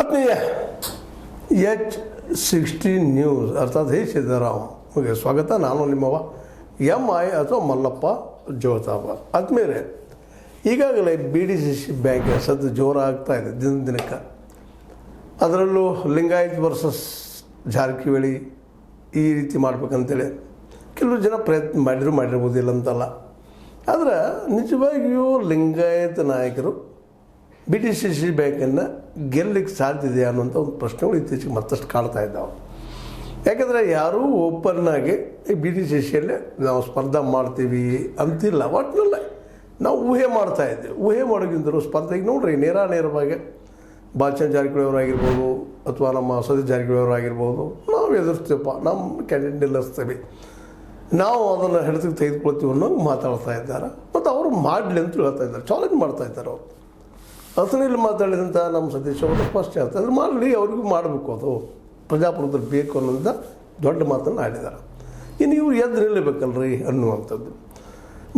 ಆತ್ಮೀಯ H16 news ಅರ್ಥಾತ್ ಹೇ ಸಿದ್ದರಾಮ್ಗೆ ಸ್ವಾಗತ. ನಾನು ನಿಮ್ಮವ MI ಅಥವಾ ಮಲ್ಲಪ್ಪ ಜೋತಾಬ. ಆತ್ಮೀಯರೇ, ಈಗಾಗಲೇ BDCC ಬ್ಯಾಂಕ್ ಸದ್ದು ಜೋರಾಗ್ತಾ ಇದೆ ದಿನಕ್ಕೆ. ಅದರಲ್ಲೂ ಲಿಂಗಾಯತ್ ವರ್ಸಸ್ ಜಾರಕಿಹೊಳಿ ಈ ರೀತಿ ಮಾಡ್ಬೇಕಂತೇಳಿ ಕೆಲವು ಜನ ಪ್ರಯತ್ನ ಮಾಡಿರ್ಬೋದಿಲ್ಲ ಅಂತಲ್ಲ. ಆದರೆ ನಿಜವಾಗಿಯೂ ಲಿಂಗಾಯತ ನಾಯಕರು BDCC ಬ್ಯಾಂಕನ್ನು ಗೆಲ್ಲಲಿಕ್ಕೆ ಸಾಧ್ಯತೆ ಅನ್ನುವಂಥ ಒಂದು ಪ್ರಶ್ನೆಗಳು ಇತ್ತೀಚೆಗೆ ಮತ್ತಷ್ಟು ಕಾಡ್ತಾ ಇದ್ದಾವೆ. ಯಾಕಂದರೆ ಯಾರೂ ಓಪನ್ನಾಗಿ ಈ BDCCಯಲ್ಲಿ ನಾವು ಸ್ಪರ್ಧೆ ಮಾಡ್ತೀವಿ ಅಂತಿಲ್ಲ. ಒಟ್ಟಿನಲ್ಲ ನಾವು ಊಹೆ ಮಾಡ್ತಾಯಿದ್ದೀವಿ. ಊಹೆ ಮಾಡೋಕ್ಕಿಂತಲೂ ಸ್ಪರ್ಧೆಗೆ ನೋಡ್ರಿ, ನೇರವಾಗಿ ಬಾಲಚಂದ್ರ ಜಾರಕಿಹೊಳಿ ಅವರಾಗಿರ್ಬೋದು ಅಥವಾ ನಮ್ಮ ಸತೀಶ್ ಜಾರಕಿಹೊಳಿ ಅವರಾಗಿರ್ಬೋದು, ನಾವು ಎದುರಿಸ್ತೀವಪ್ಪ, ನಮ್ಮ ಕ್ಯಾಂಡಿಡೇಟ್ ನಿಲ್ಲಿಸ್ತೀವಿ, ನಾವು ಅದನ್ನು ಹಿಡಿದು ತೆಗೆದುಕೊಳ್ತೀವಿ ಅನ್ನೋಂಗೆ ಮಾತಾಡ್ತಾ ಇದ್ದಾರೆ. ಮತ್ತು ಅವರು ಮಾಡಲಿ ಅಂತ ಹೇಳ್ತಾ ಇದ್ದಾರೆ, ಚಾಲೆಂಜ್ ಮಾಡ್ತಾ ಇದ್ದಾರೆ. ಅವರು ಅಸಲಿಲ್ಲಿ ಮಾತಾಡಿದಂಥ ನಮ್ಮ ಸತೀಶ್ ಅವರು ಸ್ಪಷ್ಟ ಹೇಳ್ತಾರೆ, ಅದು ಮಾಡಲಿ, ಅವ್ರಿಗೂ ಮಾಡಬೇಕು, ಅದು ಪ್ರಜಾಪ್ರಭುತ್ವದಲ್ಲಿ ಬೇಕು ಅನ್ನೋಂಥ ದೊಡ್ಡ ಮಾತನ್ನು ಆಡಿದ್ದಾರೆ. ಇನ್ನು ಇವ್ರು ಎದ್ದು ನಿಲ್ಲಬೇಕಲ್ರಿ ಅನ್ನುವಂಥದ್ದು.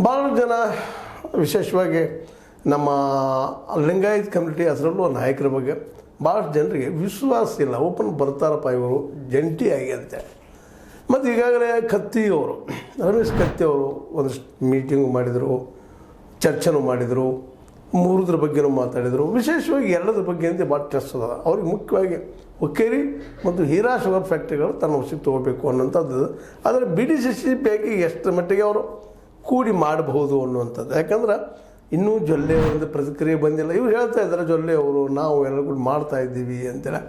ಭಾಳ ಜನ, ವಿಶೇಷವಾಗಿ ನಮ್ಮ ಲಿಂಗಾಯತ್ ಕಮ್ಯುನಿಟಿ ಅದರಲ್ಲೂ ನಾಯಕರ ಬಗ್ಗೆ ಭಾಳಷ್ಟು ಜನರಿಗೆ ವಿಶ್ವಾಸ ಇಲ್ಲ. ಓಪನ್ ಬರ್ತಾರಪ್ಪ ಇವರು ಜಂಟಿಯಾಗಿ ಅಂತೇಳಿ. ಮತ್ತು ಈಗಾಗಲೇ ಕತ್ತಿಯವರು, ರಮೇಶ್ ಕತ್ತಿಯವರು ಒಂದಷ್ಟು ಮೀಟಿಂಗು ಮಾಡಿದರು, ಚರ್ಚೆನೂ ಮಾಡಿದರು, ಮೂರದ್ರ ಬಗ್ಗೆನೂ ಮಾತಾಡಿದರು. ವಿಶೇಷವಾಗಿ ಎರಡದ್ರ ಬಗ್ಗೆ ಅಂತ ಭಾಳ ಟ್ರಸ್ಟ್ ಅದ ಅವ್ರಿಗೆ. ಮುಖ್ಯವಾಗಿ ಹುಕ್ಕೇರಿ ಮತ್ತು ಹೀರಾ ಶುಗರ್ ಫ್ಯಾಕ್ಟ್ರಿಗಳು ತನ್ನ ವಶಕ್ಕೆ ತೊಗೋಬೇಕು ಅನ್ನೋಂಥದ್ದು. ಆದರೆ BDCC ಬ್ಯಾಂಕಿಗೆ ಎಷ್ಟು ಮಟ್ಟಿಗೆ ಅವರು ಕೂಡಿ ಮಾಡಬಹುದು ಅನ್ನುವಂಥದ್ದು. ಯಾಕಂದ್ರೆ ಇನ್ನೂ ಜೊಲ್ಲೆ ಒಂದು ಪ್ರತಿಕ್ರಿಯೆ ಬಂದಿಲ್ಲ. ಇವ್ರು ಹೇಳ್ತಾ ಇದ್ದಾರೆ, ಜೊಲ್ಲೆ ಅವರು ನಾವು ಎಲ್ಲರೂ ಕೂಡ ಮಾಡ್ತಾಯಿದ್ದೀವಿ ಅಂತೇಳಿ.